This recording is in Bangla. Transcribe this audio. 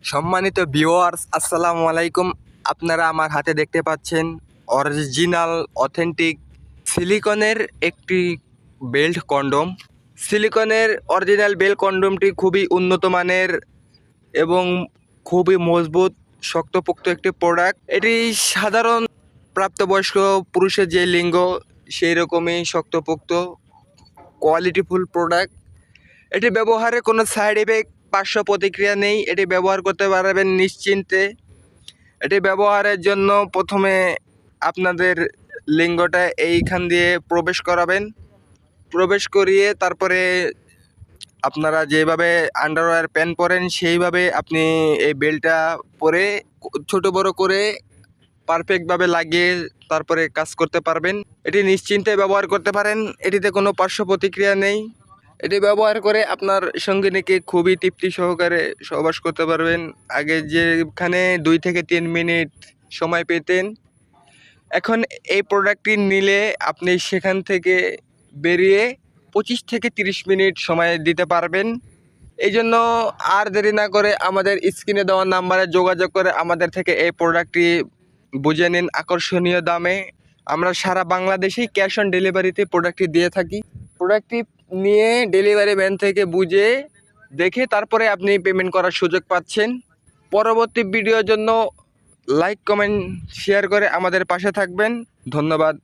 সম্মানিত ভিউয়ার্স, আসসালামু আলাইকুম। আপনারা আমার হাতে দেখতে পাচ্ছেন অরিজিনাল অথেন্টিক সিলিকনের একটি বেল্ট কন্ডম। সিলিকনের অরিজিনাল বেল্ট কন্ডমটি খুবই উন্নত মানের এবং খুবই মজবুত শক্তপোক্ত একটি প্রোডাক্ট। এটি সাধারণ প্রাপ্তবয়স্ক পুরুষের যে লিঙ্গ সেই রকমই শক্তপোক্ত কোয়ালিটিফুল প্রোডাক্ট। এটি ব্যবহারে কোনো সাইড এফেক্ট পার্শ্ব প্রতিক্রিয়া নেই। এটি ব্যবহার করতে পারবেন নিশ্চিন্তে। এটি ব্যবহারের জন্য প্রথমে আপনাদের লিঙ্গটা এইখান দিয়ে প্রবেশ করাবেন। প্রবেশ করিয়ে তারপরে আপনারা যেভাবে আন্ডারওয়্যার প্যান্ট পরেন সেইভাবে আপনি এই বেল্টটা পরে ছোট বড় করে পারফেক্টভাবে লাগিয়ে তারপরে কাজ করতে পারবেন। এটি নিশ্চিন্তে ব্যবহার করতে পারেন। এটিতে কোনো পার্শ্ব প্রতিক্রিয়া নেই। এটি ব্যবহার করে আপনার সঙ্গিনীকে খুবই তৃপ্তি সহকারে সহবাস করতে পারবেন। আগে যেখানে 2 থেকে 3 মিনিট সময় পেতেন, এখন এই প্রোডাক্টটি নিলে আপনি সেখান থেকে বেরিয়ে 25 থেকে 30 মিনিট সময় দিতে পারবেন। এই জন্য আর দেরি না করে আমাদের স্ক্রিনে দেওয়া নাম্বারে যোগাযোগ করে আমাদের থেকে এই প্রোডাক্টটি বুঝে নিন আকর্ষণীয় দামে। আমরা সারা বাংলাদেশেই ক্যাশ অন ডেলিভারিতে প্রোডাক্টটি দিয়ে থাকি। প্রোডাক্টটি নিয়ে ডেলিভারি ম্যান থেকে বুঝে দেখে তারপরে আপনি পেমেন্ট করার সুযোগ পাচ্ছেন। পরবর্তী ভিডিওর জন্য লাইক, কমেন্ট, শেয়ার করে আমাদের পাশে থাকবেন। ধন্যবাদ।